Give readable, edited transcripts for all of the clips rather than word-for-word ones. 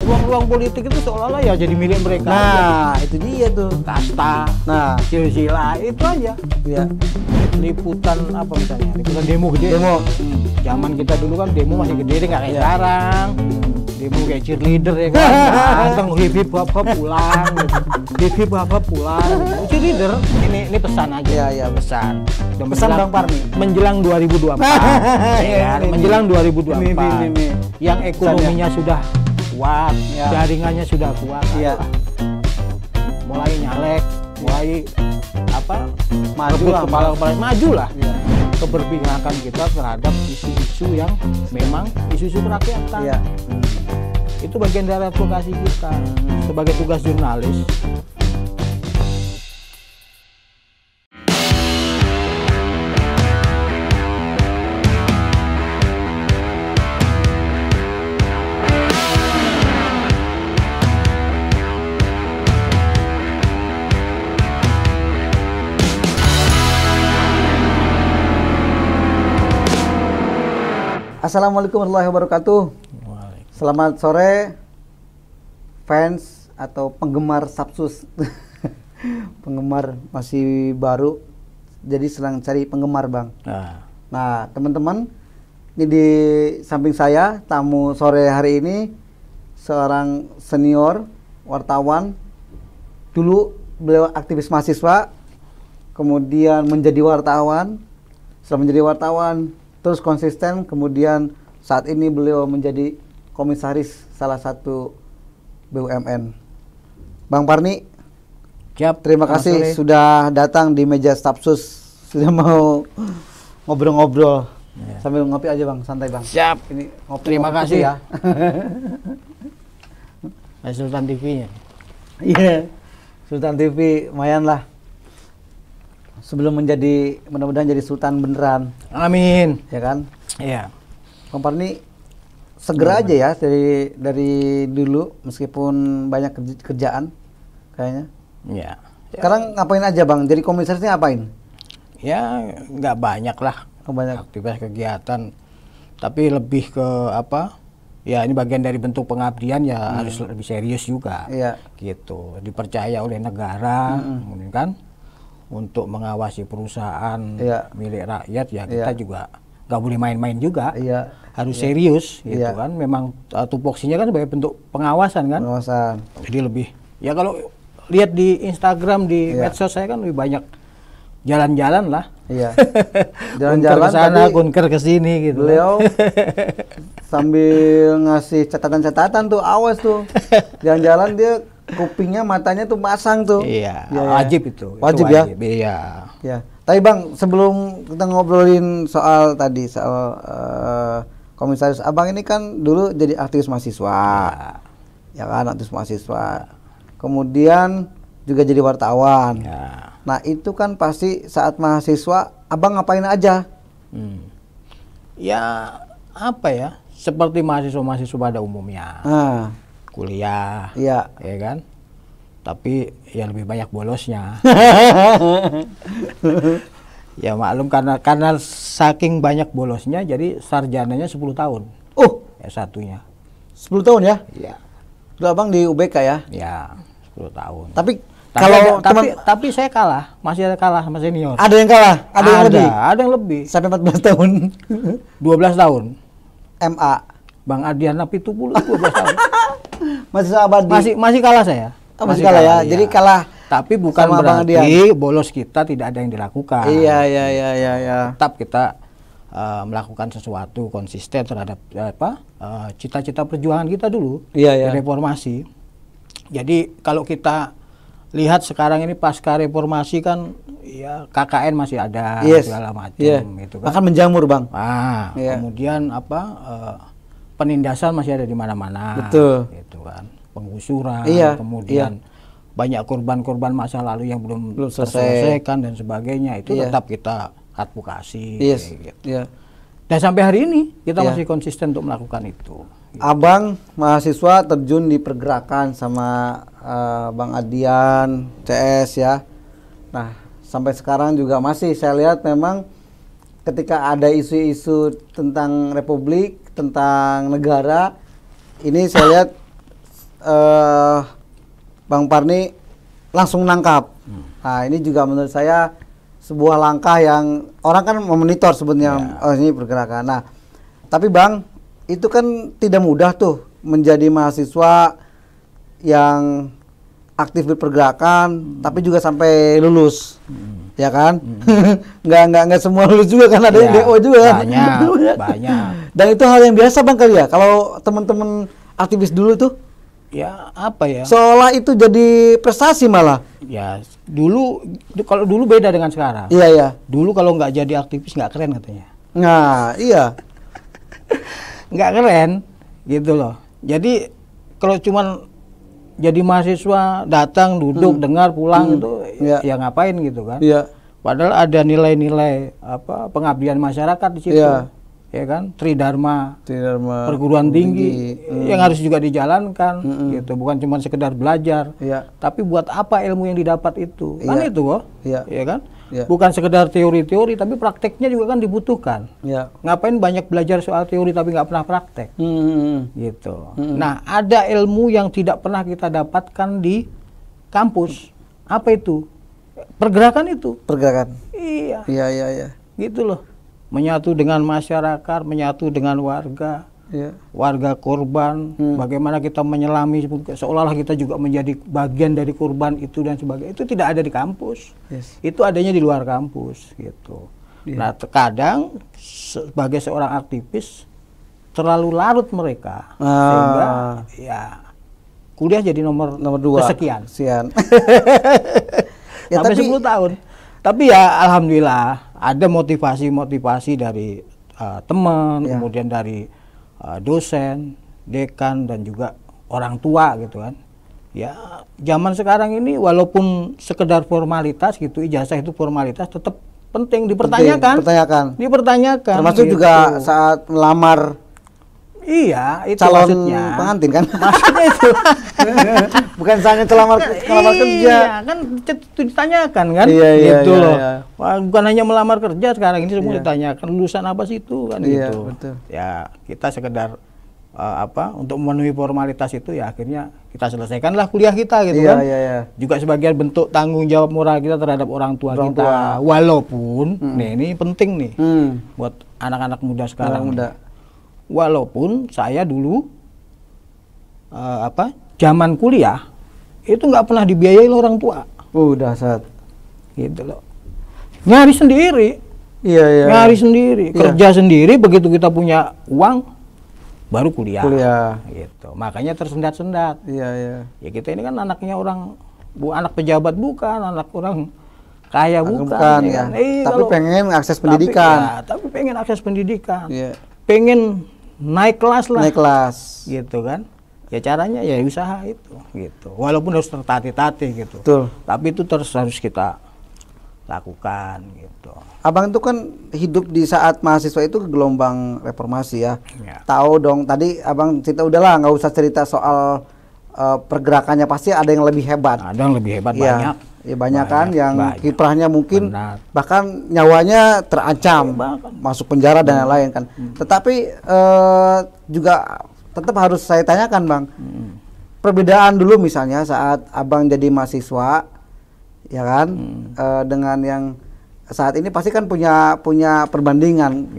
ruang-ruang politik itu seolah-olah ya jadi milik mereka. Nah, itu dia tuh. Kasta, Nah, silsilah, itu aja. ya. Liputan apa misalnya? Liputan demo gede. Demo. Zaman kita dulu kan demo masih gede, nggak kayak Iya. sekarang. Demo kayak cheerleader ya kan. Datang hip hip hop hop pulang. Hip hip hop hop pulang. Cheerleader. Ini pesan aja. Iya, iya. Pesan. Udah Pesan Bang Parmi. menjelang 2024. Ya, Ini, menjelang 2024. ini. Yang ekonominya sudah kuat, Ya. jaringannya sudah kuat. Iya. Mulai nyalek, mulai apa? Maju rebut lah, kepala-kepala, maju lah. Iya. Keberpihakan kita terhadap isu-isu yang memang isu-isu kerakyatan. Iya. Itu bagian dari advokasi kita sebagai tugas jurnalis. Assalamualaikum warahmatullahi wabarakatuh. Selamat sore fans atau penggemar Sapsus. Penggemar masih baru, jadi sedang cari penggemar, Bang. Nah, teman-teman, ini di samping saya tamu sore hari ini seorang senior wartawan. Dulu beliau aktivis mahasiswa, kemudian menjadi wartawan. Setelah menjadi wartawan, terus konsisten, kemudian saat ini beliau menjadi komisaris salah satu BUMN. Bang Parmi, Siap. terima kasih sudah datang di meja Sapsus, sudah mau ngobrol-ngobrol. Ya. Sambil ngopi aja, Bang, santai, Bang. Siap. Ini ngopi. Terima ngopi kasih ya. Sultan TV-nya. Iya. Sultan TV lumayan lah. Sebelum menjadi, mudah-mudahan jadi sultan beneran, Amin. ya kan? Iya. Bang Parmi segera aja ya dari dulu, meskipun banyak kerjaan kayaknya. Iya. Sekarang ngapain aja, Bang? Jadi komisarisnya ngapain? Ya nggak banyak lah Banyak. aktivitas kegiatan, tapi lebih ke apa? Ya ini bagian dari bentuk pengabdian ya, harus lebih serius juga. Iya. Gitu. Dipercaya oleh negara, kemudian kan untuk mengawasi perusahaan Iya. milik rakyat ya kita Iya. juga nggak boleh main-main juga. Iya. Harus serius gitu Iya. kan. Memang tupoksinya kan sebagai bentuk pengawasan kan. Pengawasan. Jadi lebih ya kalau lihat di Instagram, di Iya. medsos saya kan lebih banyak jalan-jalan lah. Iya. Jalan-jalan Jalan-jalan ke sana, tapi kunker ke sini gitu. beliau sambil ngasih catatan-catatan tuh, awas tuh. Jalan-jalan dia kupingnya, matanya tuh pasang tuh. Iya, Ya, ya. wajib itu. Wajib Itu ya? Iya. Ya. Tapi Bang, sebelum kita ngobrolin soal tadi soal komisaris, Abang ini kan dulu jadi aktivis mahasiswa. Ya kan, aktivis mahasiswa. Kemudian juga jadi wartawan. Ya. Nah, itu kan pasti saat mahasiswa Abang ngapain aja? Ya apa ya? Seperti mahasiswa-mahasiswa pada umumnya. Nah, Kuliah, iya. ya kan? Tapi ya lebih banyak bolosnya. Ya maklum karena saking banyak bolosnya jadi sarjananya 10 tahun. S1-nya. 10 tahun ya? Iya. Dulu Abang di UBK ya? Ya, 10 tahun. Tapi Tapi kalau tapi saya kalah, masih ada kalah sama senior. ada yang kalah, ada yang lebih. Ada yang lebih. Sampai 14 tahun. 12 tahun. MA. Bang Adiana Pitupulu 12 tahun. Masih sahabat Masih kalah saya. Oh, masih kalah ya. iya. Jadi kalah. Tapi bukan sama Bang berarti bolos kita tidak ada yang dilakukan. Iya. Tetap kita melakukan sesuatu konsisten terhadap cita-cita perjuangan kita dulu di Iya. reformasi. Jadi kalau kita lihat sekarang ini pasca reformasi kan ya KKN masih ada segala macam gitu kan. Bahkan menjamur, Bang. Iya. Kemudian penindasan masih ada di mana-mana. Betul. Gitu kan. Penggusuran, Iya. kemudian banyak korban-korban masa lalu yang belum selesai. terselesaikan dan sebagainya, itu Iya. tetap kita advokasi. Yes. Gitu. Iya. Dan sampai hari ini kita Iya. masih konsisten untuk melakukan itu. Abang mahasiswa terjun di pergerakan sama Bang Adian, CS ya. Nah, sampai sekarang juga masih saya lihat memang ketika ada isu-isu tentang republik, tentang negara, ini saya lihat Bang Parni langsung nangkap. Nah, ini juga menurut saya sebuah langkah yang orang kan memonitor sebenarnya ini pergerakan. Nah, tapi Bang, itu kan tidak mudah tuh menjadi mahasiswa yang aktif berpergerakan, tapi juga sampai lulus, ya kan? Nggak semua lulus juga kan, ada yang DO juga. Banyak. Dan itu hal yang biasa Bang kali ya, kalau teman-teman aktivis dulu tuh. Ya apa ya? Seolah itu jadi prestasi malah. Ya kalau dulu beda dengan sekarang. Iya iya. Dulu kalau nggak jadi aktivis nggak keren katanya. Nah iya. Nggak keren, gitu loh. Jadi kalau cuman jadi mahasiswa datang duduk dengar pulang itu ya ngapain gitu kan? Iya. Padahal ada nilai-nilai apa pengabdian masyarakat di situ. Ya kan, Tridharma perguruan tinggi yang harus juga dijalankan gitu, bukan cuma sekedar belajar, tapi buat apa ilmu yang didapat itu kan itu kok, ya kan, bukan sekedar teori-teori tapi prakteknya juga kan dibutuhkan. Ngapain banyak belajar soal teori tapi nggak pernah praktek, gitu. Nah, ada ilmu yang tidak pernah kita dapatkan di kampus, apa itu? Pergerakan itu. Pergerakan. Iya. Iya. Gitu loh. Menyatu dengan masyarakat, menyatu dengan warga, warga korban, bagaimana kita menyelami seolah-olah kita juga menjadi bagian dari korban itu dan sebagainya. Itu tidak ada di kampus, itu adanya di luar kampus gitu. Nah, terkadang sebagai seorang aktivis terlalu larut mereka, sehingga ya kuliah jadi nomor 2 kesekian. Ya, sampai 10 tahun. Tapi ya alhamdulillah ada motivasi dari teman, kemudian dari dosen, dekan dan juga orang tua gitu kan. Ya zaman sekarang ini walaupun sekedar formalitas gitu, ijazah itu formalitas, tetap penting dipertanyakan. Dipertanyakan. Termasuk gitu. Juga saat melamar. Iya, itu calon maksudnya. Pengantin kan? Maksudnya itu. Bukan hanya melamar kerja. Iya, kan itu ditanyakan kan? Gitu loh. Wah, bukan hanya melamar kerja sekarang ini semua ditanyakan lulusan apa sih itu kan gitu. Betul. Ya, kita sekedar untuk memenuhi formalitas itu ya akhirnya kita selesaikanlah kuliah kita gitu kan. Juga sebagian bentuk tanggung jawab moral kita terhadap orang tua kita. Walaupun ini penting nih buat anak-anak muda sekarang. Walaupun saya dulu zaman kuliah itu nggak pernah dibiayai orang tua. Dahsyat. Gitu loh. Nyari sendiri. Nyari sendiri, kerja sendiri, begitu kita punya uang baru kuliah. Gitu. Makanya tersendat-sendat. Ya kita ini kan anaknya orang, anak pejabat bukan, anak orang kaya bukan. Ya. Tapi pengen akses pendidikan. Tapi pengen akses pendidikan. Pengen naik kelas lah. Gitu kan. Ya caranya ya usaha itu gitu. Walaupun harus tertatih-tatih gitu. Betul. Tapi itu terus harus kita lakukan gitu. Abang itu kan hidup di saat mahasiswa itu gelombang reformasi ya. Tahu dong, tadi abang cerita udahlah nggak usah cerita soal pergerakannya, pasti ada yang lebih hebat. Ada yang lebih hebat, banyak. Ya banyak kan yang kiprahnya mungkin bahkan nyawanya terancam, masuk penjara dan lain-lain kan. Tetapi juga tetap harus saya tanyakan Bang, perbedaan dulu misalnya saat abang jadi mahasiswa, ya kan, dengan yang saat ini pasti kan punya perbandingan.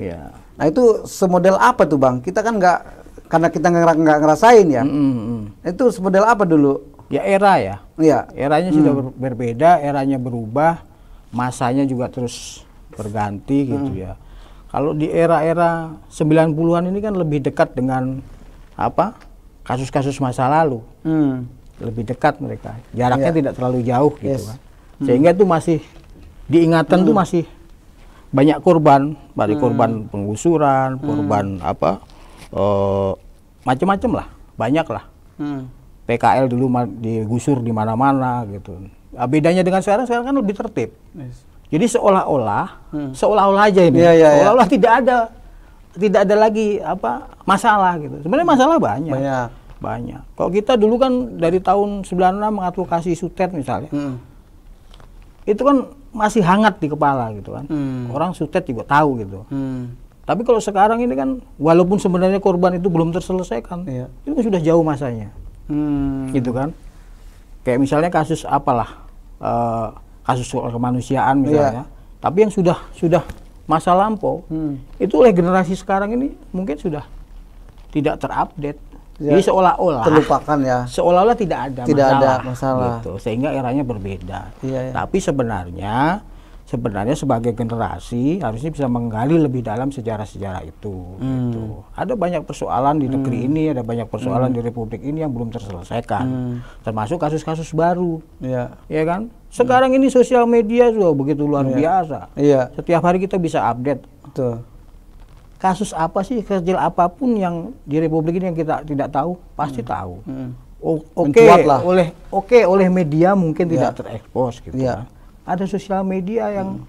Nah itu semodel apa tuh Bang? Kita kan nggak, karena kita nggak ngerasain ya. Itu semodel apa dulu? Ya era ya. Eranya sudah berbeda, eranya berubah, masanya juga terus berganti gitu ya. Kalau di era-era 90-an ini kan lebih dekat dengan kasus-kasus masa lalu. Lebih dekat mereka. Jaraknya tidak terlalu jauh gitu kan. Sehingga itu masih diingatan tuh masih banyak korban, dari korban penggusuran, korban macam-macam lah, banyak lah. PKL dulu digusur di mana-mana gitu. Nah, bedanya dengan sekarang kan lebih tertib. Jadi seolah-olah aja ini, seolah-olah tidak ada lagi masalah gitu. Sebenarnya masalah banyak. Kalau kita dulu kan dari tahun 96 mengadvokasi Sutet misalnya, itu kan masih hangat di kepala gitu kan. Orang Sutet juga tahu gitu. Tapi kalau sekarang ini kan, walaupun sebenarnya korban itu belum terselesaikan, itu sudah jauh masanya. gitu kan. Kayak misalnya kasus apalah, kasus kemanusiaan misalnya, tapi yang sudah masa lampau, itu oleh generasi sekarang ini mungkin sudah tidak terupdate. Jadi seolah-olah terlupakan ya. Seolah-olah tidak ada masalah. Gitu. Sehingga eranya berbeda. Tapi sebenarnya sebagai generasi harusnya bisa menggali lebih dalam sejarah-sejarah itu. Gitu. Ada banyak persoalan di negeri ini, ada banyak persoalan di republik ini yang belum terselesaikan. Termasuk kasus-kasus baru. Ya kan? Sekarang ini sosial media sudah begitu luar biasa. Setiap hari kita bisa update. Betul. Kasus apa sih, kecil apapun yang di republik ini yang kita tidak tahu, pasti tahu. Oleh media mungkin tidak terekspos gitu kan. Ada sosial media yang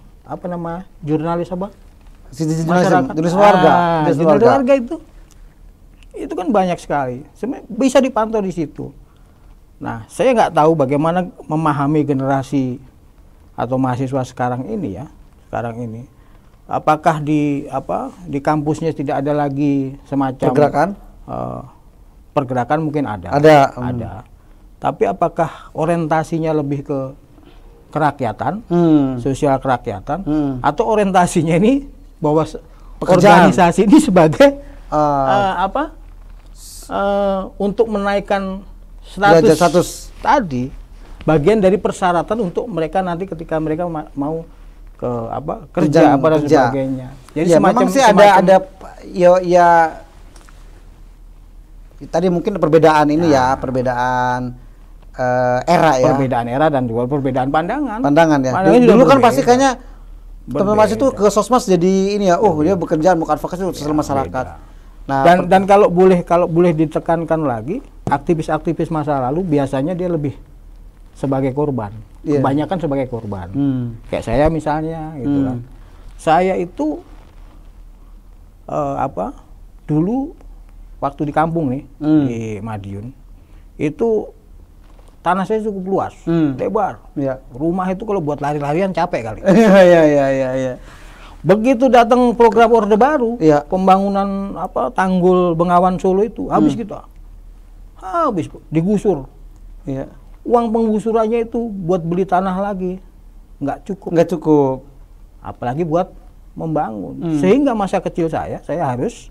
jurnalis masyarakat, jurnalis warga itu kan banyak sekali. Sebenarnya bisa dipantau di situ. Nah, saya nggak tahu bagaimana memahami generasi atau mahasiswa sekarang ini. Apakah di kampusnya tidak ada lagi semacam pergerakan mungkin ada. Ada. Tapi apakah orientasinya lebih ke kerakyatan, sosial kerakyatan, atau orientasinya ini bahwa organisasi ini sebagai untuk menaikkan status tadi, bagian dari persyaratan untuk mereka nanti ketika mereka mau kerja dan sebagainya. Jadi semacam sih ada tadi mungkin perbedaan ini perbedaan era ya. Perbedaan era dan juga perbedaan pandangan. Ya. Dulu kan pasti kayaknya teman-teman itu ke sosmed jadi ini ya, dia bekerja mau advokasi sosial masyarakat. Nah, dan kalau boleh ditekankan lagi, aktivis-aktivis masa lalu biasanya dia lebih sebagai korban. Kebanyakan sebagai korban. Kayak saya misalnya gitu kan. Saya itu dulu waktu di kampung nih di Madiun itu tanah saya cukup luas, lebar. Rumah itu kalau buat lari-larian capek kali. Begitu datang program Orde Baru, pembangunan Tanggul Bengawan Solo itu habis digusur. Uang penggusurannya itu buat beli tanah lagi nggak cukup, apalagi buat membangun. Sehingga masa kecil saya harus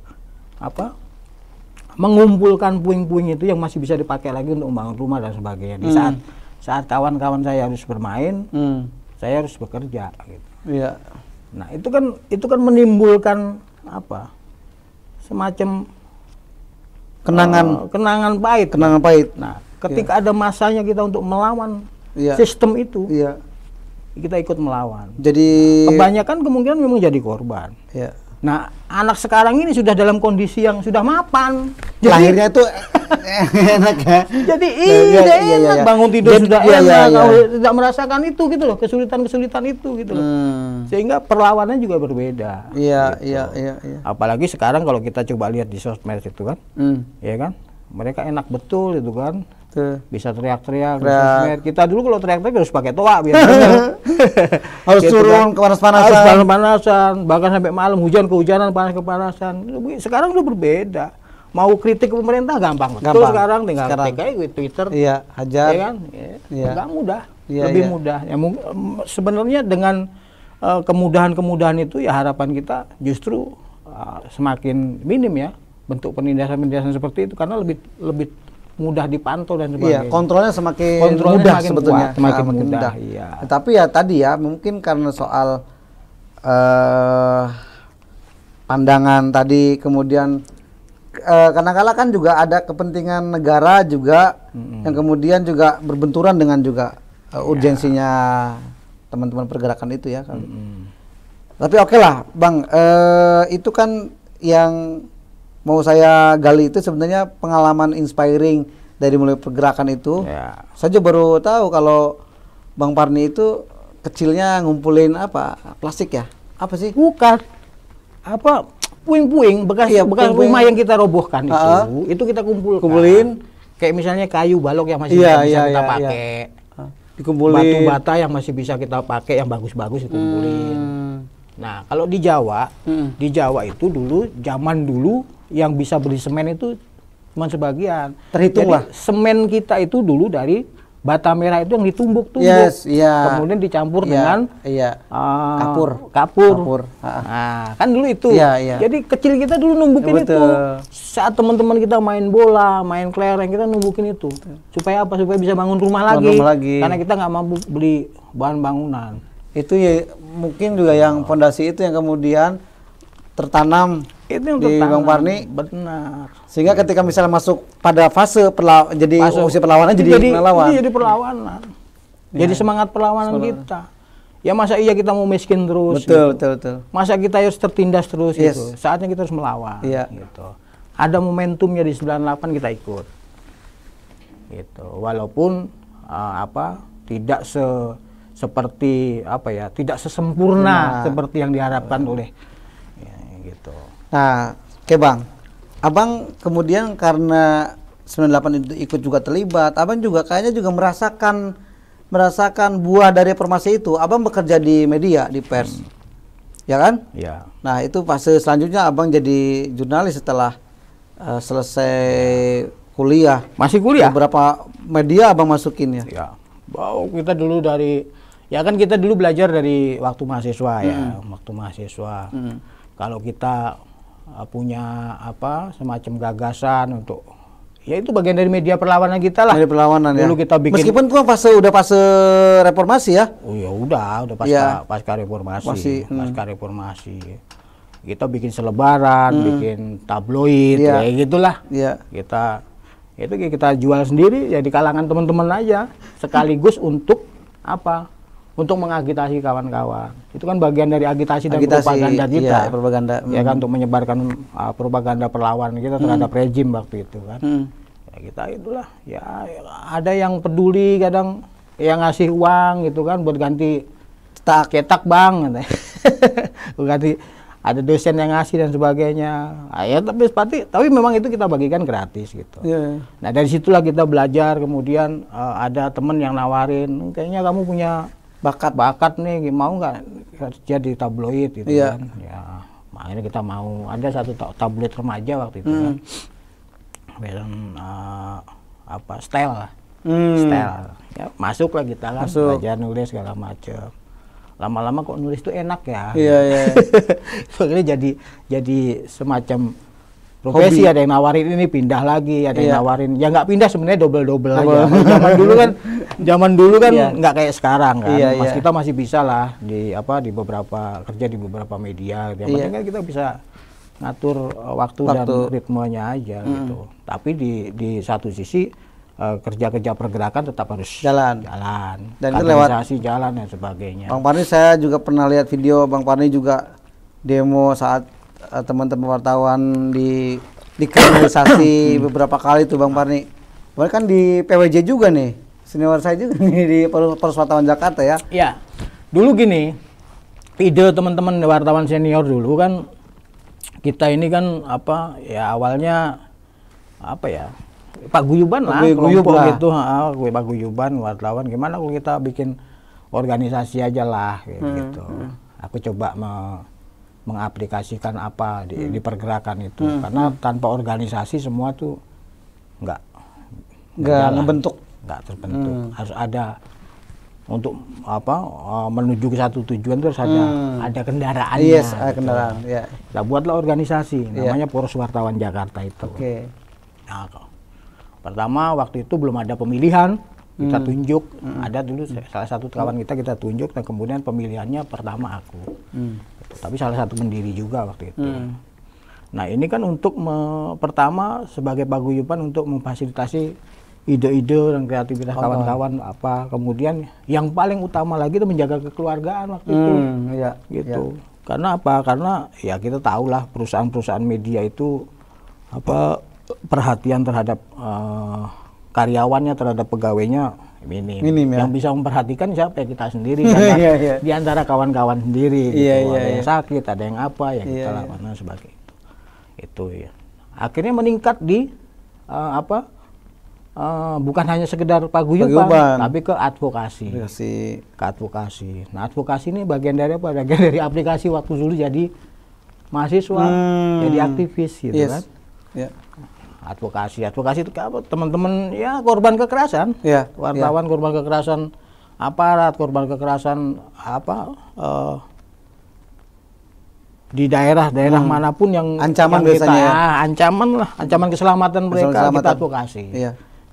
mengumpulkan puing-puing itu yang masih bisa dipakai lagi untuk membangun rumah dan sebagainya. Di saat kawan-kawan saya harus bermain, saya harus bekerja gitu. Nah, itu kan menimbulkan semacam kenangan pahit. Nah, ketika ada masanya kita untuk melawan sistem itu, kita ikut melawan. Jadi kebanyakan kemungkinan memang jadi korban. Nah, anak sekarang ini sudah dalam kondisi yang sudah mapan. Jadi, lahirnya itu enak ya. Jadi enak, bangun tidur sudah enak, tidak merasakan itu gitu loh, kesulitan-kesulitan itu gitu loh. Sehingga perlawanannya juga berbeda. Apalagi sekarang kalau kita coba lihat di sosmed itu kan, ya kan, mereka enak betul itu kan. Bisa teriak-teriak di sosmed. Kita dulu kalau teriak-teriak harus pakai toa biasanya. Harus turun kepanas-panasan, bahkan sampai malam kehujanan, panas kepanasan. Sekarang udah berbeda. Mau kritik pemerintah gampang. Betul sekarang tinggal ketik Twitter. Hajar. Ya kan? Enggak mudah. Lebih mudah. Ya sebenarnya dengan kemudahan-kemudahan itu ya harapan kita justru semakin minim ya bentuk penindasan-penindasan seperti itu karena lebih mudah dipantau dan sebagainya. Kontrolnya semakin mudah sebetulnya. Semakin mudah. Tapi ya tadi ya mungkin karena soal pandangan tadi, kemudian kadang-kala kan juga ada kepentingan negara juga yang kemudian juga berbenturan dengan juga urgensinya teman-teman pergerakan itu ya. Tapi oke lah Bang, itu kan yang mau saya gali itu sebenarnya pengalaman inspiring dari mulai pergerakan itu. Saya juga baru tahu kalau Bang Parni itu kecilnya ngumpulin plastik ya? Apa sih? Bukan. Puing-puing bekas rumah yang kita robohkan itu kita kumpulin. Kayak misalnya kayu balok yang masih bisa kita pakai. Dikumpulin. Batu bata yang masih bisa kita pakai yang bagus-bagus dikumpulin. Nah, kalau di Jawa itu zaman dulu yang bisa beli semen itu cuma sebagian. Terhitung lah. Semen kita itu dulu dari bata merah itu yang ditumbuk-tumbuk, kemudian dicampur dengan kapur. Nah, kan dulu itu. Jadi kecil kita dulu numbukin itu. Saat teman-teman kita main bola, main kelereng, kita numbukin itu. Supaya apa? Supaya bisa bangun rumah lagi. Karena kita nggak mampu beli bahan bangunan. Itu ya mungkin juga yang fondasi itu yang kemudian tertanam di Bang Parni. Benar. Sehingga ketika misalnya masuk pada fase usia perlawanan jadi melawan. Jadi perlawanan. Jadi semangat perlawanan kita. Ya masa iya kita mau miskin terus? Betul. Masa kita harus tertindas terus gitu? Saatnya kita harus melawan. Gitu. Ada momentumnya di 98 kita ikut. Gitu. Walaupun tidak seperti tidak sesempurna seperti yang diharapkan oleh gitu. Nah, oke Bang. Abang kemudian karena 98 itu ikut juga terlibat, Abang juga kayaknya juga merasakan buah dari reformasi itu. Abang bekerja di media, di pers. Ya kan? Iya. Nah, itu fase selanjutnya Abang jadi jurnalis setelah selesai kuliah. Masih kuliah? Beberapa media Abang masukin ya? Iya. Kita dulu kita dulu belajar dari waktu mahasiswa ya. Waktu mahasiswa. Kalau kita punya semacam gagasan untuk itu bagian dari media perlawanan kita lah. Media perlawanan dulu kita bikin. Meskipun itu udah fase reformasi ya. Oh ya udah pasca reformasi. Pasca reformasi. Kita bikin selebaran, bikin tabloid, kayak gitulah. Kita jual sendiri ya di kalangan teman-teman aja, sekaligus untuk untuk mengagitasi kawan-kawan. Itu kan bagian dari agitasi dan propaganda kita. Ya kan, untuk menyebarkan propaganda perlawanan kita terhadap rejim waktu itu kan. Ya kita itulah, ya ada yang peduli kadang yang ngasih uang gitu kan buat ganti cetak Bang. Ganti, ada dosen yang ngasih dan sebagainya. Tapi memang itu kita bagikan gratis gitu. Nah, dari situlah kita belajar, kemudian ada temen yang nawarin, kayaknya kamu punya bakat nih, mau nggak kerja di tabloid gitu kan. Ya makanya kita mau. Ada satu tabloid remaja waktu itu kan, style ya, masuklah kita kan, belajar nulis segala macam. Lama-lama kok nulis itu enak ya. Soalnya jadi semacam profesi. Ada yang nawarin ini, pindah lagi, ada yang nawarin, ya nggak pindah sebenarnya double aja. Zaman dulu kan nggak kayak sekarang kan. Kita masih bisa lah di kerja di beberapa media. Yang penting kan kita bisa ngatur waktu dan ritmenya aja gitu. Tapi di satu sisi kerja pergerakan tetap harus jalan. Dan itu lewat jalan dan sebagainya. Bang Parni, saya juga pernah lihat video Bang Parni juga demo saat teman-teman wartawan dikriminalisasi beberapa kali tuh Bang Parni. Bahkan di PWJ juga nih, senior saya juga nih di Pers Wartawan Jakarta ya. Iya. Dulu gini, ide teman-teman wartawan senior dulu kan, kita ini kan awalnya paguyuban lah, kelompok gitu, paguyuban wartawan. Gimana kalau kita bikin organisasi aja lah gitu. Aku coba mengaplikasikan di pergerakan itu, karena tanpa organisasi semua tuh nggak terbentuk. Harus ada untuk menuju ke satu tujuan terus ada kendaraannya. Ada kendaraan. Kita buatlah organisasi namanya Poros Wartawan Jakarta itu. Nah, pertama waktu itu belum ada pemilihan, kita tunjuk. Ada dulu salah satu kawan kita tunjuk, dan kemudian pemilihannya pertama aku. Tapi salah satu pendiri juga waktu itu. Nah, ini kan untuk pertama sebagai paguyuban untuk memfasilitasi ide-ide dan kreativitas kawan-kawan kemudian yang paling utama lagi itu menjaga kekeluargaan waktu itu. Gitu. Karena Karena ya kita tahulah perusahaan-perusahaan media itu perhatian terhadap karyawannya, terhadap pegawainya minim. Yang bisa memperhatikan siapa? Ya kita sendiri di antara kawan-kawan sendiri gitu. Ada yang sakit, ada yang kita lakukan sebagai itu ya. Akhirnya meningkat di bukan hanya sekedar paguyuban, tapi ke advokasi. Nah, advokasi ini bagian dari bagian dari aplikasi waktu dulu jadi mahasiswa, jadi aktivis gitu kan. advokasi itu apa? Teman-teman ya korban kekerasan, wartawan korban kekerasan aparat, korban kekerasan apa di daerah-daerah manapun yang ancaman yang biasanya ancaman keselamatan mereka kita advokasi.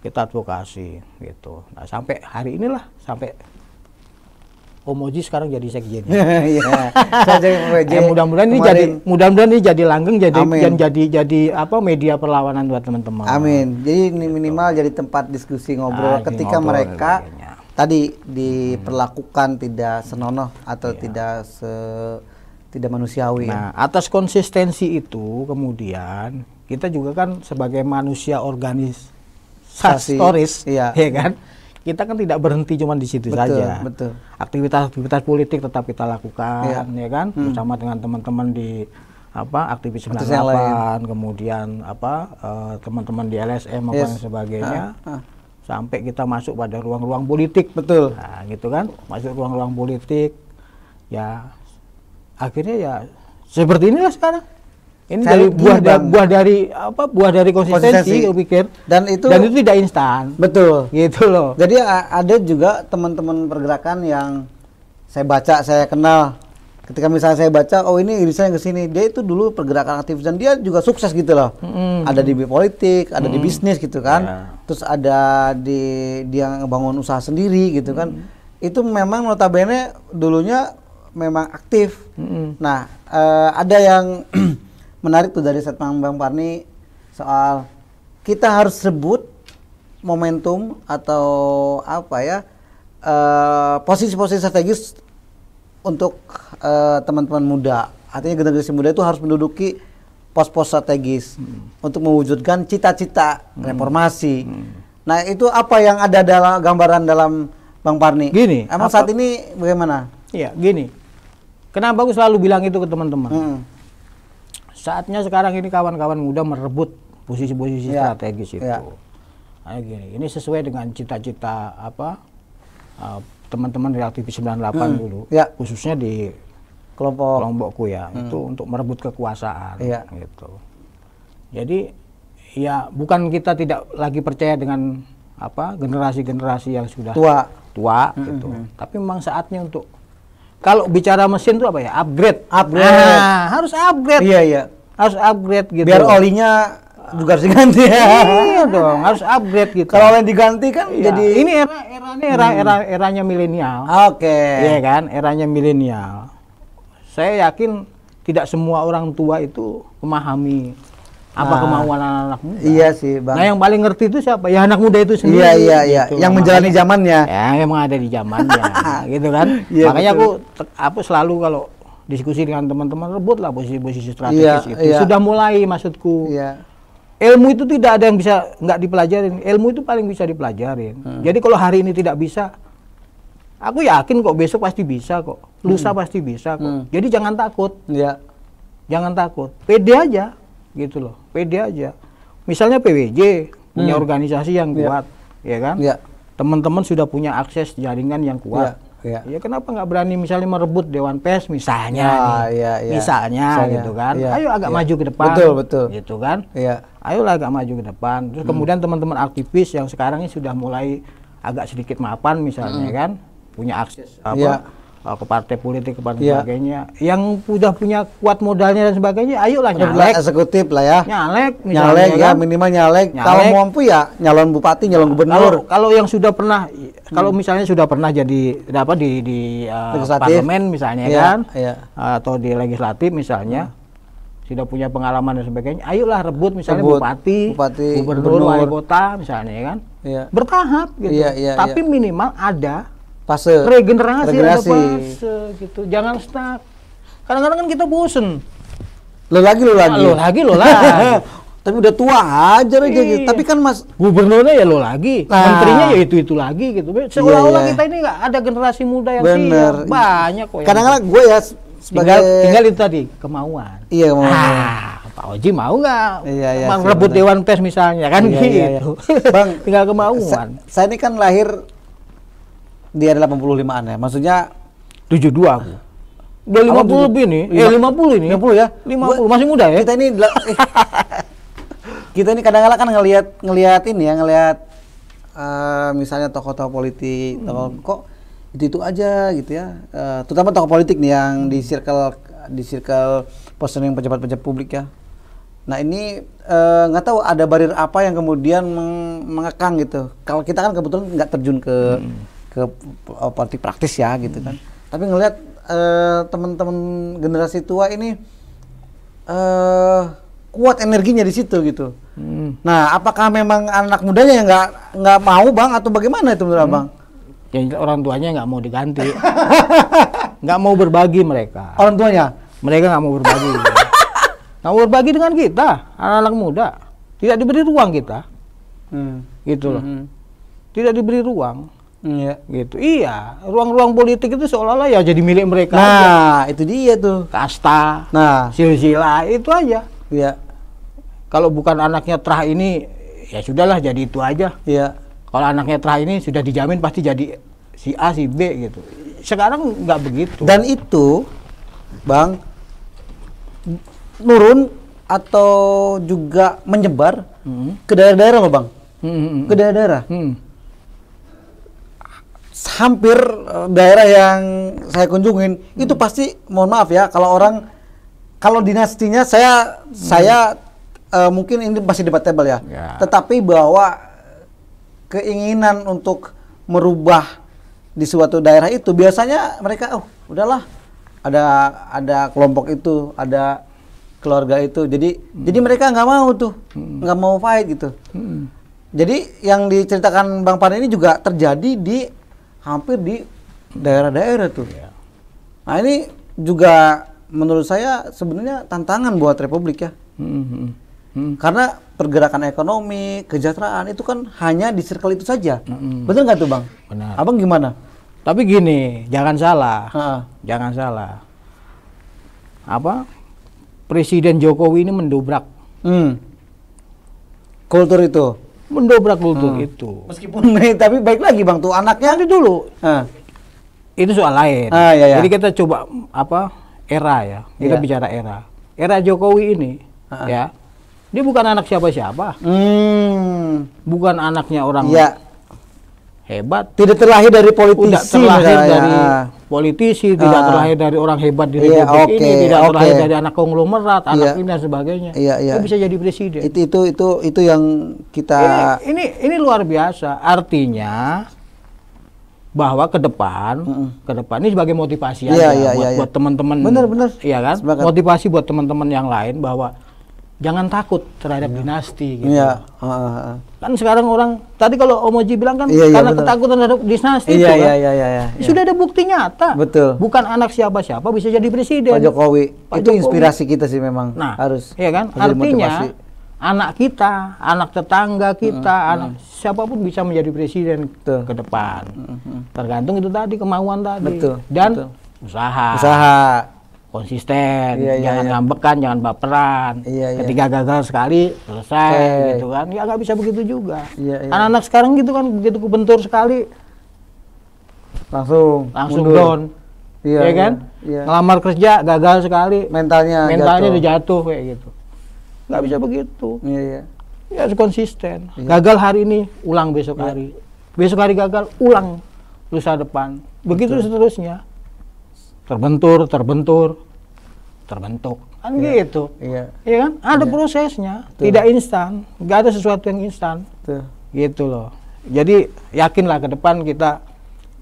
Kita advokasi gitu. Nah, sampai hari inilah sampai Om Oji sekarang jadi sekjen. Iya. Saya jadi PJ. Mudah-mudahan ini jadi langgeng jadi apa media perlawanan buat teman-teman. Amin. Jadi ini minimal jadi tempat diskusi ngobrol ketika mereka tadi diperlakukan tidak senonoh atau tidak manusiawi. Nah, atas konsistensi itu kemudian kita juga kan sebagai manusia organisatoris, ya kan? Kita kan tidak berhenti cuma di situ saja. Betul. Aktivitas politik tetap kita lakukan, ya kan? Bersama dengan teman-teman di aktivis 98, kemudian teman-teman di LSM dan sebagainya. Sampai kita masuk pada ruang-ruang politik. Betul. Nah, gitu kan? Masuk ruang-ruang politik. Ya akhirnya ya seperti inilah sekarang. Ini dari buah dari konsistensi, aku pikir. Dan itu tidak instan. Betul. Gitu loh. Jadi ada juga teman-teman pergerakan yang saya baca, saya kenal. Ketika misalnya saya baca, oh ini irisannya ke sini. Dia itu dulu pergerakan aktivis dan dia juga sukses gitu loh. Ada di politik, ada di bisnis gitu kan. Terus ada dia ngebangun usaha sendiri gitu kan. Itu memang notabene dulunya memang aktif. Nah, ada yang menarik tuh dari statement Bang Parni soal kita harus sebut momentum atau posisi-posisi strategis untuk teman-teman muda. Artinya generasi muda itu harus menduduki pos-pos strategis untuk mewujudkan cita-cita reformasi. Nah, itu apa yang ada dalam gambaran dalam Bang Parni? Gini, emang saat ini bagaimana? Iya, gini. Kenapa aku selalu bilang itu ke teman-teman? Saatnya sekarang ini kawan-kawan muda merebut posisi-posisi strategis itu. Nah, gini, ini sesuai dengan cita-cita teman-teman dari aktivis 98 dulu, khususnya di kelompokku ya, itu untuk merebut kekuasaan gitu. Jadi ya bukan kita tidak lagi percaya dengan generasi-generasi yang sudah tua gitu. Tapi memang saatnya untuk kalau bicara mesin itu upgrade. Nah, harus upgrade. Iya. Harus upgrade gitu. Biar olinya juga harus diganti. Iya dong, harus upgrade gitu. Kalau yang diganti kan jadi ini eranya milenial. Oke. Iya kan, eranya milenial. Saya yakin tidak semua orang tua itu memahami kemauan anak-anak muda. Iya sih, Bang. Nah, yang paling ngerti itu siapa? Ya anak muda itu sendiri. Iya. Gitu. Yang menjalani zamannya. Ya, memang ada di zamannya. Gitu kan. Makanya aku selalu kalau diskusi dengan teman-teman rebutlah posisi-posisi strategis itu. Sudah mulai maksudku. Ilmu itu tidak ada yang bisa nggak dipelajarin. Ilmu itu paling bisa dipelajarin. Jadi kalau hari ini tidak bisa, aku yakin kok besok pasti bisa kok. Lusa pasti bisa kok. Jadi jangan takut. Jangan takut. Pede aja. Gitu loh, pede aja. Misalnya PWJ punya organisasi yang kuat, ya kan? Teman-teman sudah punya akses jaringan yang kuat. Ya kenapa nggak berani misalnya merebut Dewan Pers misalnya, misalnya gitu kan? Ayo agak maju ke depan, betul. Gitu kan? Ayolah agak maju ke depan. Terus kemudian teman-teman aktivis yang sekarang ini sudah mulai agak sedikit mapan misalnya kan, punya akses ke partai politik, ke partai sebagainya, yang sudah punya kuat modalnya dan sebagainya, ayolah nyalek. Eksekutif lah ya. Nyalek ya, minimal nyalek. Kalau mampu ya nyalon bupati, nyalon gubernur. Kalau yang sudah pernah, kalau misalnya sudah pernah jadi di parlemen misalnya kan, atau di legislatif misalnya, sudah punya pengalaman dan sebagainya, ayolah rebut misalnya bupati, gubernur, wali kota misalnya kan, bertahap gitu. Tapi minimal ada regenerasi. Ada fase gitu, jangan stuck. Kadang-kadang kan kita bosen. Lo lagi. Tapi udah tua aja gitu. Tapi kan Mas gubernurnya ya lo lagi, menterinya ya itu lagi gitu. Seolah-olah kita ini nggak ada generasi muda yang siap. Banyak kok. Kadang-kadang gue ya tinggal itu tadi kemauan. Iya, kemauan. Pak Oji mau nggak? Merebut Dewan Pers misalnya kan gitu. Bang, tinggal kemauan. Saya ini kan lahir di era 85-an ya. Maksudnya 72 aku. Udah 50 lebih nih. 50 ini. 50 ya. 50 masih muda ya. Kita ini kita ini kadang-kadang kan ngelihat ini ya, ngelihat misalnya tokoh-tokoh politik, tokoh kok itu aja gitu ya. Terutama tokoh politik nih yang di circle positioning pejabat-pejabat publik ya. Nah ini nggak tahu ada barrier apa yang kemudian mengekang gitu. Kalau kita kan kebetulan nggak terjun ke politik praktis ya gitu kan. Tapi ngelihat teman-teman generasi tua ini kuat energinya di situ gitu. Nah apakah memang anak mudanya yang nggak mau bang atau bagaimana itu menurut abang? Ya orang tuanya nggak mau diganti, nggak mau berbagi mereka. Orang tuanya? Mereka nggak mau berbagi. Nggak mau berbagi dengan kita, anak-anak muda. Tidak diberi ruang kita, gitu loh. Tidak diberi ruang, gitu. Iya, ruang-ruang politik itu seolah-olah ya jadi milik mereka. Nah, aja. Itu dia tuh. Kasta, silsilah itu aja. Iya. Kalau bukan anaknya Trah ini, ya sudahlah jadi itu aja. Iya. Kalau anaknya Trah ini sudah dijamin pasti jadi si A, si B gitu. Sekarang nggak begitu. Dan itu, Bang, nurun atau juga menyebar ke daerah-daerah loh, Bang. Ke daerah-daerah. Hampir daerah yang saya kunjungin itu pasti, mohon maaf ya, kalau dinastinya saya mungkin ini masih debatable ya. Tetapi bahwa keinginan untuk merubah di suatu daerah itu biasanya mereka udahlah ada kelompok itu, ada keluarga itu, jadi mereka nggak mau tuh, nggak mau fight gitu. Jadi yang diceritakan Bang Pan ini juga terjadi hampir di daerah-daerah tuh. Nah ini juga menurut saya sebenarnya tantangan buat Republik ya. Karena pergerakan ekonomi, kesejahteraan itu kan hanya di circle itu saja. Betul nggak tuh Bang? Benar. Abang gimana? Tapi gini, jangan salah. Jangan salah. Presiden Jokowi ini mendobrak kultur itu. Mendobrak kultur itu. Meskipun tapi baik lagi Bang tuh anaknya nanti dulu. Itu soal lain. Jadi kita coba era ya. Kita bicara era. Era Jokowi ini ya. Dia bukan anak siapa-siapa. Bukan anaknya orang hebat. Tidak terlahir dari politisi. Tidak terlahir dari politisi, tidak terlahir dari orang hebat di Republik ini, tidak terlahir dari anak konglomerat, anak ini dan sebagainya. Dia bisa jadi presiden. Itu yang kita ini luar biasa. Artinya bahwa ke depan ini sebagai motivasi buat teman-teman. Benar. Iya kan? Motivasi buat teman-teman yang lain bahwa jangan takut terhadap dinasti gitu. Kan sekarang orang tadi kalau Omoji bilang kan karena ketakutan terhadap dinasti itu kan. Sudah ada bukti nyata. Betul. Bukan anak siapa-siapa bisa jadi presiden. Pak Jokowi. Itu inspirasi kita sih memang. Harus. Iya kan? Artinya anak kita, anak tetangga kita, anak siapapun bisa menjadi presiden ke depan. Tergantung itu tadi kemauan tadi. Dan usaha. Konsisten, jangan ngambekan, jangan baperan. Ketika gagal sekali selesai, gitu kan? Ya nggak bisa begitu juga. Anak-anak sekarang gitu kan, begitu kebentur sekali, langsung down, ya kan? Ngelamar kerja gagal sekali, mentalnya udah jatuh kayak gitu. Nggak bisa begitu. Ya harus konsisten. Gagal hari ini, ulang besok hari. Besok hari gagal, ulang lusa depan. Begitu seterusnya. Terbentur, terbentuk, kan gitu. Iya kan? Ada prosesnya, tidak instan, nggak ada sesuatu yang instan, gitu loh. Jadi yakinlah ke depan kita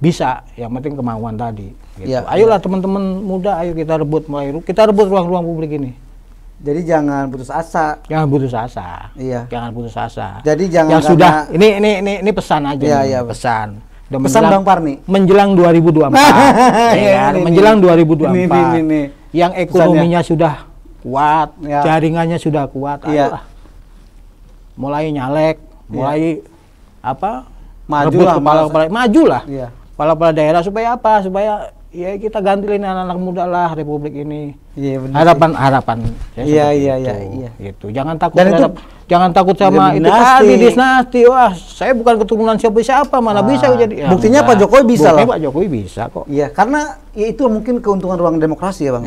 bisa, yang penting kemauan tadi. Gitu. Ayolah teman-teman muda, ayo kita rebut ruang-ruang publik ini. Jadi jangan putus asa. Jangan putus asa. Jangan putus asa. Jadi jangan. Yang sudah, ini pesan aja. Pesan. Pesan Bang Parni menjelang 2024 menjelang 2024 yang ekonominya sudah kuat, jaringannya sudah kuat, ayolah mulai nyalek, mulai majulah kepala daerah supaya ya kita gantiin anak-anak muda lah Republik ini. Iya, harapan iya. Gitu. Jangan takut sama itu tadi dinasti. Wah, saya bukan keturunan siapa-siapa, mana bisa jadi. Buktinya Pak Jokowi bisa lah. Pak Jokowi bisa kok. Iya, karena ya itu mungkin keuntungan ruang demokrasi ya, Bang.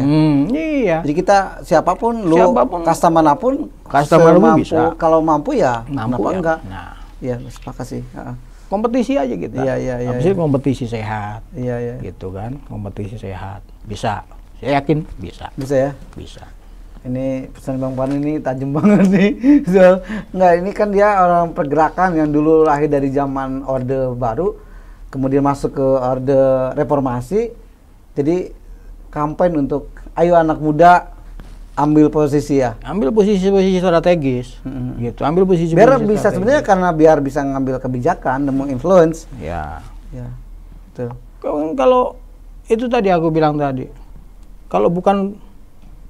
Iya. Jadi kita siapapun kasta manapun bisa. Kalau mampu ya, mampu kenapa ya. enggak? Nah, iya, sepakat sih. Kompetisi aja kita. Iya. Habis kompetisi sehat. Iya. Gitu kan, kompetisi sehat. Bisa. Saya yakin bisa. Bisa ya? Bisa. Ini pesan Bang Pan ini tajam banget nih. So, enggak, ini kan dia orang pergerakan yang dulu lahir dari zaman Orde Baru, kemudian masuk ke Orde Reformasi. Jadi kampanye untuk ayo anak muda ambil posisi ya. Ambil posisi-posisi strategis. Gitu. Ambil posisi biar bisa sebenarnya karena biar bisa ngambil kebijakan dan menginfluence. Ya. Betul. Kalau itu tadi aku bilang tadi. Kalau bukan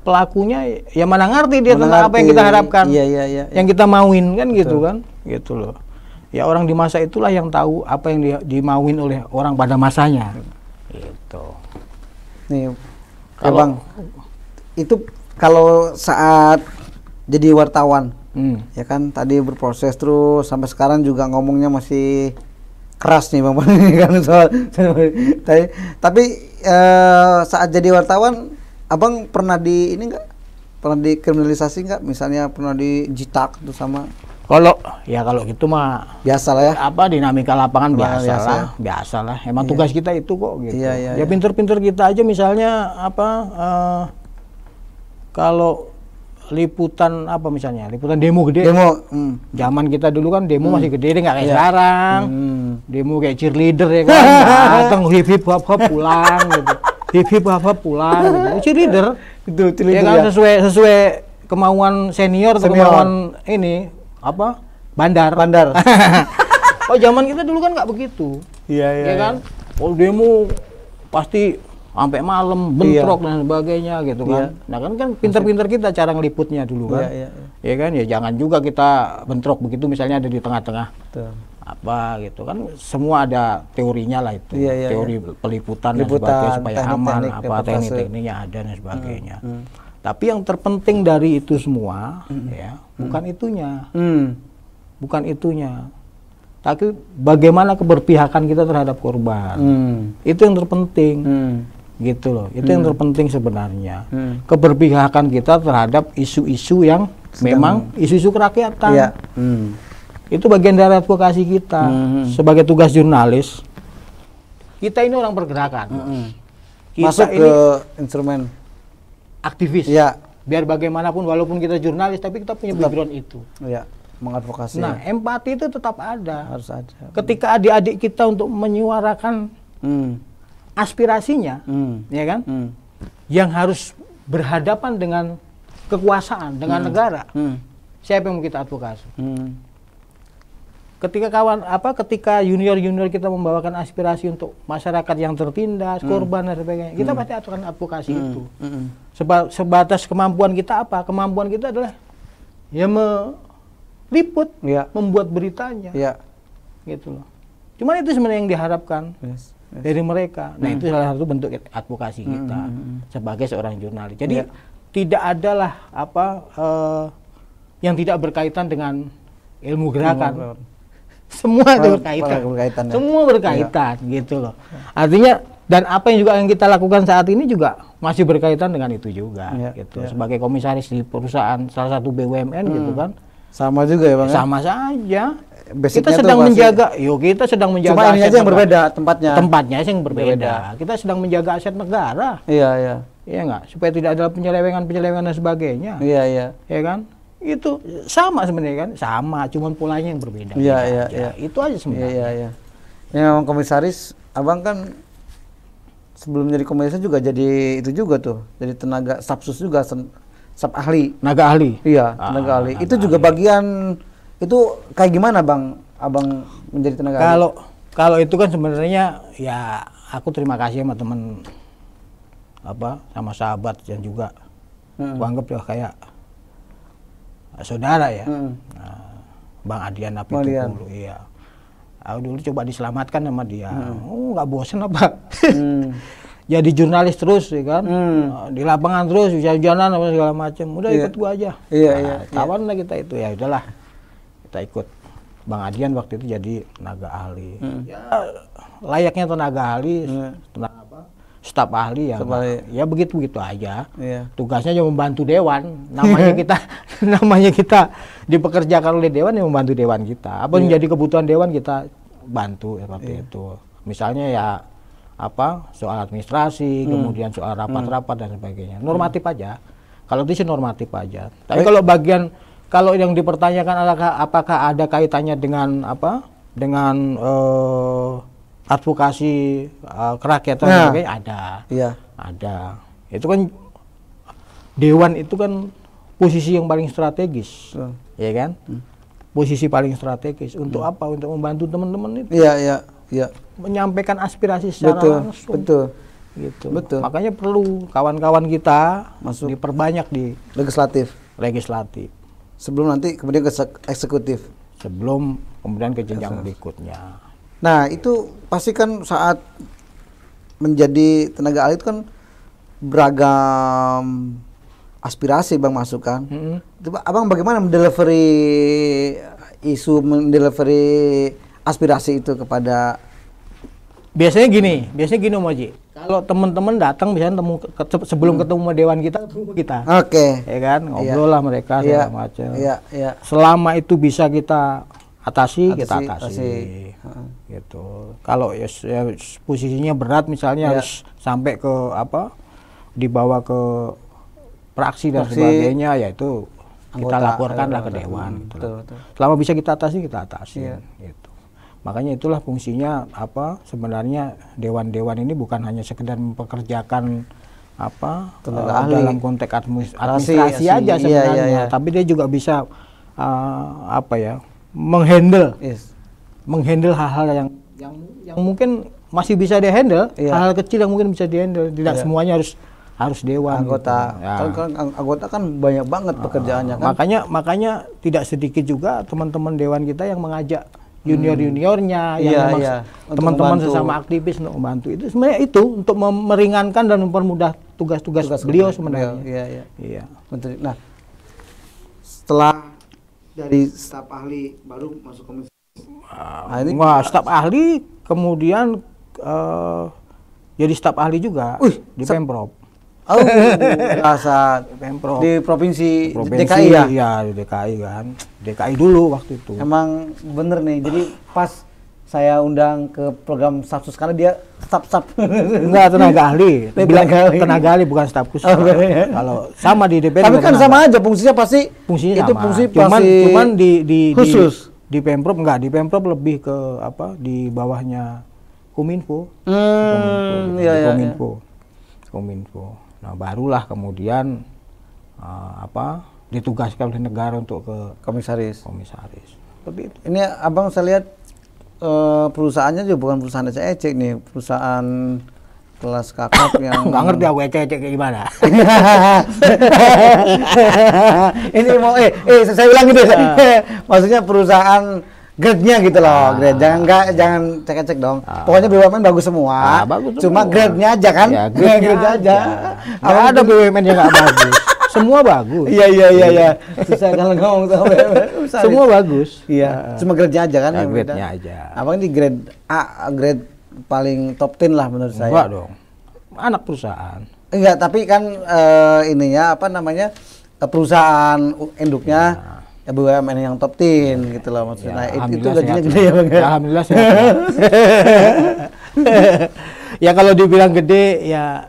pelakunya ya mana ngerti dia tentang apa yang kita harapkan. Iya. Yang kita mauin kan. Betul. Gitu kan. Gitu loh. Ya orang di masa itulah yang tahu apa yang dimauin oleh orang pada masanya. Gitu. Nih, Bang. Itu kalau saat jadi wartawan, ya kan tadi berproses terus sampai sekarang juga ngomongnya masih keras nih Bang kan soal tapi saat jadi wartawan, Abang pernah pernah dikriminalisasi nggak? Misalnya pernah dijitak tuh sama? Kalau gitu mah biasa lah ya. Apa dinamika lapangan biasa lah. Emang tugas kita itu kok gitu. Ya pinter-pinter kita aja misalnya kalau liputan demo gede. Zaman kita dulu kan demo masih gede, nggak kayak sekarang. Demo kayak cheerleader ya kan, datang hip hop pulang gitu. Hip hop pulang gitu. Cheerleader itu ya kan sesuai kemauan senior atau kemauan ini bandar. Oh zaman kita dulu kan nggak begitu. Iya kan. Kalau demo pasti sampai malam bentrok dan sebagainya gitu kan. Nah kan pinter-pinter kita cara ngeliputnya dulu kan. Ya kan, ya jangan juga kita bentrok begitu misalnya ada di tengah-tengah. Apa gitu kan, semua ada teorinya lah itu. Teori peliputan dan sebagainya supaya aman, teknik-tekniknya ada dan sebagainya. Tapi yang terpenting dari itu semua ya bukan itunya. Bukan itunya. Tapi bagaimana keberpihakan kita terhadap korban. Itu yang terpenting. Gitu loh, itu yang terpenting sebenarnya. Keberpihakan kita terhadap isu-isu yang memang isu-isu kerakyatan. Itu bagian dari advokasi kita. Sebagai tugas jurnalis, kita ini orang pergerakan. Kita masuk ini ke instrumen aktivis. Biar bagaimanapun walaupun kita jurnalis, tapi kita punya background itu. Mengadvokasi. Nah, empati itu tetap ada. Harus ada. Ketika adik-adik kita untuk menyuarakan aspirasinya, ya kan, yang harus berhadapan dengan kekuasaan, dengan negara, siapa yang mau kita advokasi? Ketika junior kita membawakan aspirasi untuk masyarakat yang tertindas, korban dan sebagainya, kita pasti akan advokasi itu. Sebatas kemampuan kita apa? Kemampuan kita adalah ya meliput, membuat beritanya, gitu loh. Cuman itu sebenarnya yang diharapkan. Dari mereka. Nah itu salah satu bentuk advokasi kita sebagai seorang jurnalis. Jadi tidak adalah yang tidak berkaitan dengan ilmu gerakan. Semua itu berkaitan. Semua berkaitan gitu loh. Artinya dan apa yang kita lakukan saat ini juga masih berkaitan dengan itu juga gitu. Sebagai komisaris di perusahaan salah satu BUMN gitu kan. Sama juga ya Bang. Sama saja. Basicnya kita sedang menjaga, kita sedang menjaga cuma ini aja yang berbeda tempatnya. Tempatnya yang berbeda. Kita sedang menjaga aset negara. Iya nggak, supaya tidak ada penyelewengan dan sebagainya. Iya kan, itu sama sebenarnya kan, sama, cuman polanya yang berbeda. Iya. Itu aja sebenarnya. Iya. Yang komisaris, Abang kan sebelum jadi komisaris juga jadi itu juga tuh, jadi tenaga stafsus juga, staf ahli. Tenaga ahli. Iya, tenaga ahli. Itu juga bagian. Itu kayak gimana Bang, Abang menjadi tenaga ahli? Kalau itu kan sebenarnya ya aku terima kasih sama teman sama sahabat dan juga aku anggap ya kayak saudara ya. Bang Adian Apitupulu, iya. Aku dulu coba diselamatkan sama dia. Nggak bosen apa? jadi jurnalis terus ya kan, di lapangan terus, hujan-hujanan apa segala macam, udah ikut gua aja. Tawan lah kita itu, ya udahlah kita ikut Bang Adian waktu itu jadi tenaga ahli. Ya layaknya tenaga ahli, staf ahli ya begitu aja. Tugasnya cuma membantu dewan. Namanya kita dipekerjakan oleh dewan, yang membantu dewan kita. Apa yang jadi kebutuhan dewan kita bantu seperti itu. Misalnya ya soal administrasi, kemudian soal rapat-rapat dan sebagainya. Normatif aja. Kalau itu sih normatif aja. Tapi kalau yang dipertanyakan apakah ada kaitannya dengan advokasi kerakyatan dan sebagainya, ada. Itu kan dewan itu kan posisi yang paling strategis, ya kan? Posisi paling strategis untuk apa? Untuk membantu teman-teman itu. Menyampaikan aspirasi secara langsung. Gitu. Betul. Makanya perlu kawan-kawan kita masuk diperbanyak di legislatif. Sebelum nanti kemudian ke eksekutif. Sebelum kemudian ke jenjang berikutnya. Nah, itu pasti kan saat menjadi tenaga ahli itu kan beragam aspirasi Bang masukkan. Abang bagaimana mendelivery isu, mendelivery aspirasi itu kepada? Biasanya gini Om Haji. Kalau teman-teman datang misalnya sebelum ketemu dewan kita, ya kan, ngobrol lah mereka segala macam. Selama itu bisa kita atasi. Gitu. Kalau ya posisinya berat misalnya harus sampai ke dibawa ke praksi dan sebagainya, ya itu kita laporkanlah ke dewan. Betul. Selama bisa kita atasi gitu. Makanya itulah fungsinya sebenarnya dewan-dewan ini bukan hanya sekedar mempekerjakan dalam konteks administrasi aja sebenarnya, tapi dia juga bisa menghandle hal-hal yang mungkin masih bisa dihandle, hal-hal kecil yang mungkin bisa dihandle. Tidak semuanya harus dewan. Anggota anggota kan banyak banget pekerjaannya kan. Makanya tidak sedikit juga teman-teman dewan kita yang mengajak junior-juniornya, yang teman-teman sesama aktivis untuk membantu. Itu sebenarnya itu untuk meringankan dan mempermudah tugas-tugas beliau sebenarnya. Iya. Nah, setelah dari staf ahli baru masuk komisi. Staf ahli kemudian jadi staf ahli juga di Pemprov. Pemprov di provinsi DKI ya? Iya, di DKI kan. DKI dulu waktu itu. Emang bener nih. Jadi pas saya undang ke program staf sus karena dia staf. Enggak, tenaga ahli. Tenaga ahli bukan staf khusus. Kalau sama di DPR. Tapi kan sama aja fungsinya pasti. Fungsinya itu sama. Fungsi cuman di khusus. Di Pemprov enggak, di Pemprov lebih ke di bawahnya Kominfo. Kominfo. Nah, barulah kemudian ditugaskan oleh negara untuk ke komisaris. Seperti itu. Ini Abang saya lihat perusahaannya juga bukan perusahaan ecek nih, perusahaan kelas kakap yang nggak ngerti aku ecek kayak gimana. Ini mau saya ulangi deh. Maksudnya perusahaan grade-nya gitu loh, grade. Jangan cek-cek dong. Pokoknya BUMN bagus semua. Cuma grade-nya aja kan? Ya, grade-nya aja. Nggak ada BUMN yang nggak bagus. Semua bagus. Iya. Susah kalau ngomong sama BUMN. Semua bagus. Iya. Cuma grade-nya aja kan? Ya, grade-nya aja. Abang ini grade A, grade paling top 10 lah menurut saya. Enggak dong. Anak perusahaan. Enggak, tapi kan perusahaan induknya BUMN yang top 10 gitu loh maksudnya. Itu gajinya gede ya Bang. Alhamdulillah sehat. Ya kalau dibilang gede ya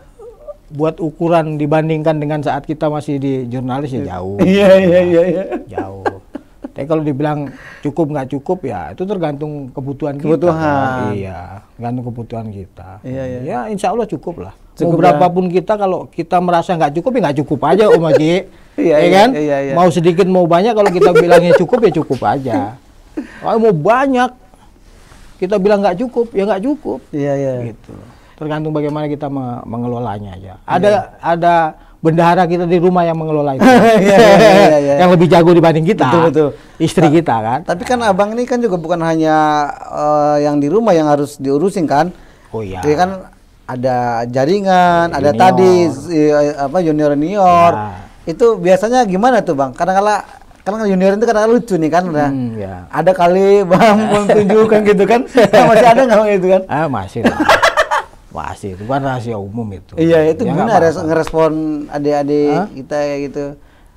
buat ukuran dibandingkan dengan saat kita masih di jurnalis ya jauh. Iya. Jauh. Tapi kalau dibilang cukup nggak cukup ya itu tergantung kebutuhan kita. Iya, tergantung kebutuhan kita. Iya. Ya insya Allah cukup lah. Mau berapapun kita, kalau kita merasa nggak cukup ya nggak cukup aja Om Haji. Iya kan? Iya. Mau sedikit mau banyak, kalau kita bilangnya cukup ya cukup aja. Kalau mau banyak kita bilang nggak cukup ya nggak cukup. Iya. Gitu. Tergantung bagaimana kita mengelolanya aja. Ada bendahara kita di rumah yang mengelola itu. Iya. Yang lebih jago dibanding kita. Betul. Istri kita kan. Tapi kan Abang ini kan juga bukan hanya yang di rumah yang harus diurusin kan. Oh iya. Dia kan ada jaringan, ada tadi junior. Ya. Itu biasanya gimana tuh Bang? Kadang-kala junior itu kadang-kala lucu nih kan udah. Ya. Ada kali Bang mau tunjukkan gitu kan. Masih ada nggak gitu kan? Masih lah. Masih, itu kan rahasia umum itu. Iya, itu gimana ngerespon adik-adik kita kayak gitu?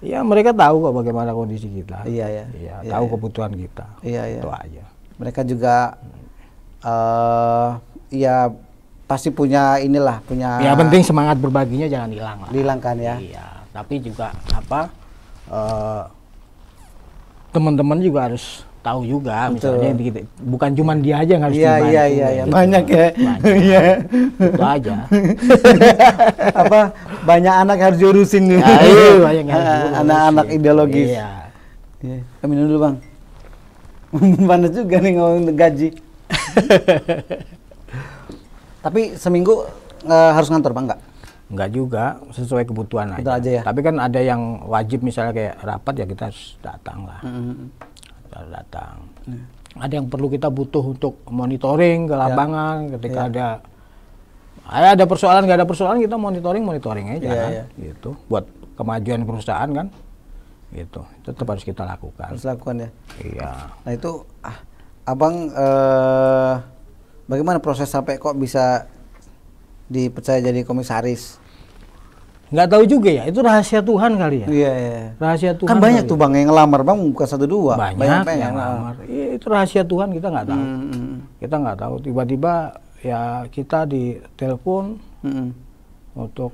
Ya mereka tahu kok bagaimana kondisi kita. Iya, tahu kebutuhan kita. Iya. Itu aja. Mereka juga ya pasti punya punya. Ya penting semangat berbaginya jangan hilang lah. Dihilangkan ya. Iya, tapi juga teman-teman juga harus tahu juga. Betul. Misalnya bukan cuma dia aja yang harus dibantu. Iya. Banyak ya. Iya. Itu aja. Banyak anak harus diurusin nih. Banyak anak-anak ideologis. Iya. Minum dulu Bang. Panas juga nih ngomong gaji. Tapi seminggu harus ngantor Bang, Enggak juga, sesuai kebutuhan itu aja ya. Tapi kan ada yang wajib misalnya kayak rapat ya kita harus datang lah. Harus datang. Ada yang perlu kita butuh untuk monitoring ke lapangan ketika ada persoalan, nggak ada persoalan kita monitoring aja kan. Gitu. Buat kemajuan perusahaan kan. Gitu. Tetap harus kita lakukan. Harus lakukan ya. Iya. Nah itu Abang bagaimana proses sampai kok bisa dipercaya jadi komisaris? Nggak tahu juga ya, itu rahasia Tuhan kali ya. Iya. Rahasia Tuhan. Kan banyak tuh Bang yang ngelamar Bang, bukan 1-2. Banyak yang ngelamar. Itu rahasia Tuhan, kita nggak tahu. Kita nggak tahu. Tiba-tiba ya kita ditelepon untuk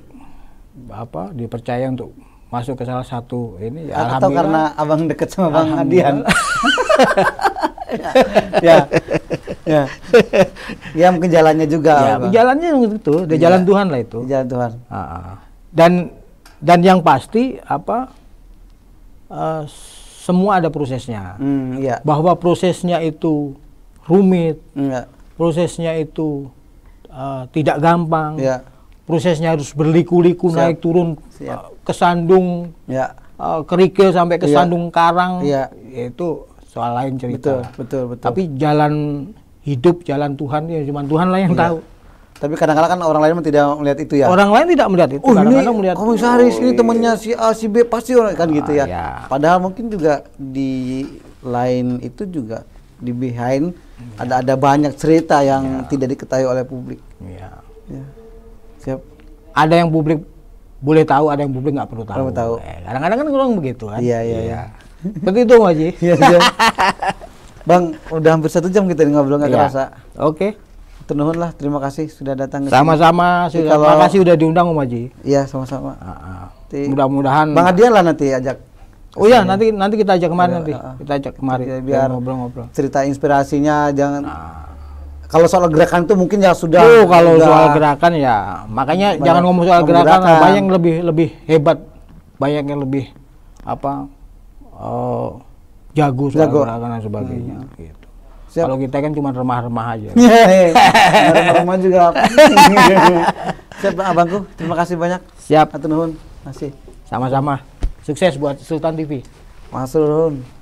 dipercaya untuk masuk ke salah satu ini. Ya, atau karena Abang deket sama Bang Adian. Ya mungkin jalannya juga. Ya, jalannya itu, jalan Tuhan lah itu. Jalan Tuhan. Dan yang pasti semua ada prosesnya. Bahwa prosesnya itu rumit, prosesnya itu tidak gampang, prosesnya harus berliku-liku naik turun, kesandung, kerikil sampai kesandung karang, itu soal lain cerita. Betul. Tapi jalan hidup, jalan Tuhan ya cuma Tuhan lah yang tahu. Tapi kadang-kadang kan orang lain tidak melihat itu ya. Orang lain tidak melihat itu. Kadang-kadang melihat komisaris ini temannya si A, si B pasti orang kan gitu ya. Padahal mungkin juga di lain itu juga di behind ada banyak cerita yang tidak diketahui oleh publik. Siap. Ada yang publik boleh tahu, ada yang publik nggak perlu tahu. Kadang-kadang kan orang begitu kan. Iya. Seperti itu Mas Ji. Bang, udah hampir 1 jam kita ngobrol nggak kerasa. Oke. Nuhun lah, terima kasih sudah datang ke sama-sama. Terima kasih udah diundang Om Haji. Iya, sama-sama. Mudah-mudahan Bang Adian lah nanti ajak. Oh iya, nanti kita ajak kemari nanti. Kita ajak kemari biar ngobrol-ngobrol. Cerita inspirasinya jangan kalau soal gerakan itu mungkin ya sudah. Kalau soal gerakan ya, makanya jangan ngomong soal gerakan, banyak yang lebih hebat, banyak yang lebih jago soal gerakan dan sebagainya gitu. Kalau kita kan cuma remah-remah aja. Remah-remah juga. Siap Bang Abangku, terima kasih banyak. Siap. Atur nuhun. Masih. Sama-sama. Sukses buat Sultan TV. Matur nuhun.